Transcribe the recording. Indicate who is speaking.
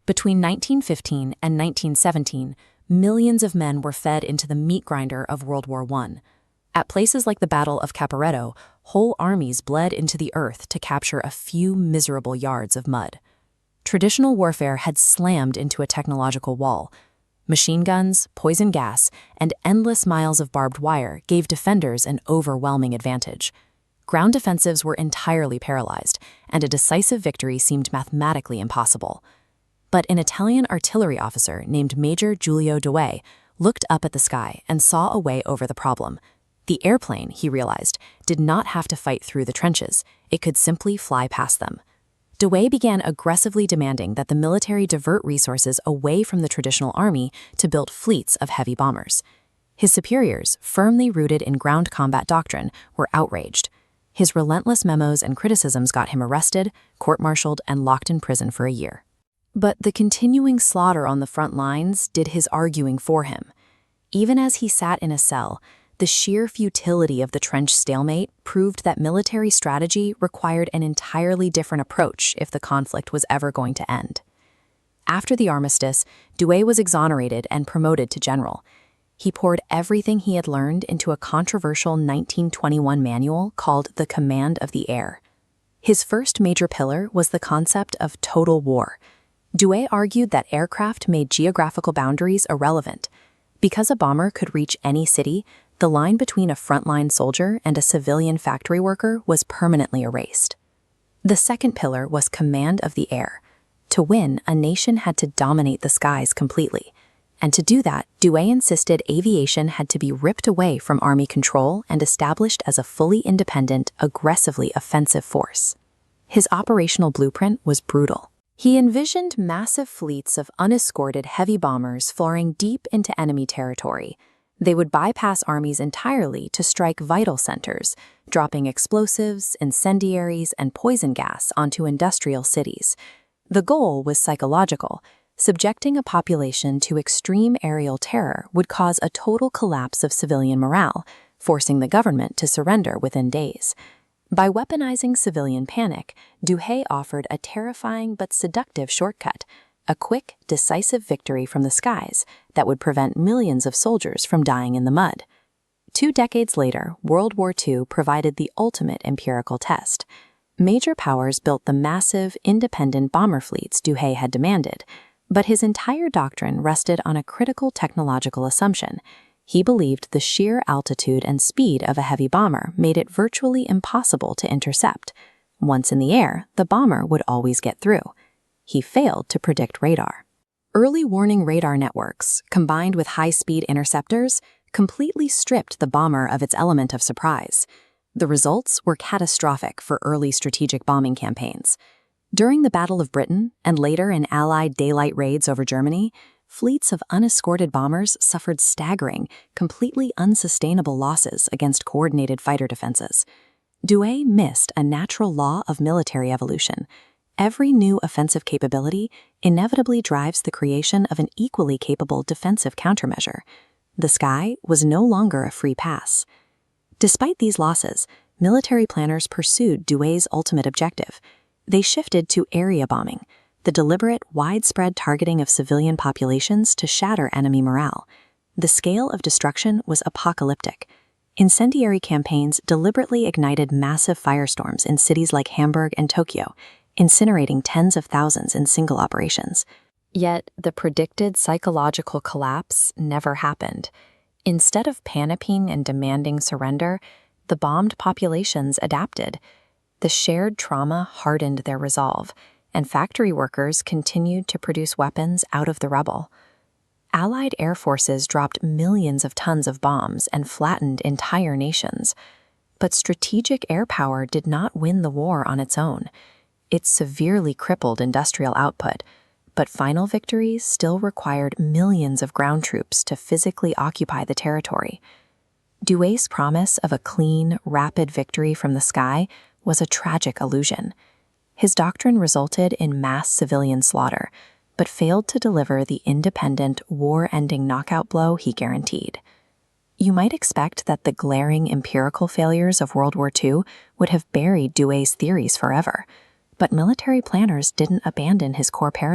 Speaker 1: Between 1915 and 1917, millions of men were fed into the meat grinder of World War I. At places like the Battle of Caporetto, whole armies bled into the earth to capture a few miserable yards of mud. Traditional warfare had slammed into a technological wall. Machine guns, poison gas, and endless miles of barbed wire gave defenders an overwhelming advantage. Ground defensives were entirely paralyzed, and a decisive victory seemed mathematically impossible. But an Italian artillery officer named Major Giulio Douhet looked up at the sky and saw a way over the problem. The airplane, he realized, did not have to fight through the trenches. It could simply fly past them. Douhet began aggressively demanding that the military divert resources away from the traditional army to build fleets of heavy bombers. His superiors, firmly rooted in ground combat doctrine, were outraged. His relentless memos and criticisms got him arrested, court-martialed, and locked in prison for a year. But the continuing slaughter on the front lines did his arguing for him. Even as he sat in a cell, the sheer futility of the trench stalemate proved that military strategy required an entirely different approach if the conflict was ever going to end. After the armistice, Douhet was exonerated and promoted to general. He poured everything he had learned into a controversial 1921 manual called The Command of the Air. His first major pillar was the concept of total war. Douhet argued that aircraft made geographical boundaries irrelevant. Because a bomber could reach any city, the line between a frontline soldier and a civilian factory worker was permanently erased. The second pillar was command of the air. To win, a nation had to dominate the skies completely. And to do that, Douhet insisted aviation had to be ripped away from army control and established as a fully independent, aggressively offensive force. His operational blueprint was brutal. He envisioned massive fleets of unescorted heavy bombers flying deep into enemy territory. They would bypass armies entirely to strike vital centers, dropping explosives, incendiaries, and poison gas onto industrial cities. The goal was psychological. Subjecting a population to extreme aerial terror would cause a total collapse of civilian morale, forcing the government to surrender within days. By weaponizing civilian panic, Douhet offered a terrifying but seductive shortcut, a quick, decisive victory from the skies that would prevent millions of soldiers from dying in the mud. 2 decades later, World War II provided the ultimate empirical test. Major powers built the massive, independent bomber fleets Douhet had demanded, but his entire doctrine rested on a critical technological assumption. He believed the sheer altitude and speed of a heavy bomber made it virtually impossible to intercept. Once in the air, the bomber would always get through. He failed to predict radar. Early warning radar networks, combined with high-speed interceptors, completely stripped the bomber of its element of surprise. The results were catastrophic for early strategic bombing campaigns. During the Battle of Britain, and later in Allied daylight raids over Germany, fleets of unescorted bombers suffered staggering, completely unsustainable losses against coordinated fighter defenses. Douhet missed a natural law of military evolution. Every new offensive capability inevitably drives the creation of an equally capable defensive countermeasure. The sky was no longer a free pass. Despite these losses, military planners pursued Douhet's ultimate objective. They shifted to area bombing, the deliberate, widespread targeting of civilian populations to shatter enemy morale. The scale of destruction was apocalyptic. Incendiary campaigns deliberately ignited massive firestorms in cities like Hamburg and Tokyo, incinerating tens of thousands in single operations. Yet, the predicted psychological collapse never happened. Instead of panicking and demanding surrender, the bombed populations adapted. The shared trauma hardened their resolve, and factory workers continued to produce weapons out of the rubble. Allied air forces dropped millions of tons of bombs and flattened entire nations. But strategic air power did not win the war on its own. It severely crippled industrial output, but final victories still required millions of ground troops to physically occupy the territory. Douhet's promise of a clean, rapid victory from the sky was a tragic illusion. His doctrine resulted in mass civilian slaughter, but failed to deliver the independent, war-ending knockout blow he guaranteed. You might expect that the glaring empirical failures of World War II would have buried Douhet's theories forever, but military planners didn't abandon his core paradigm.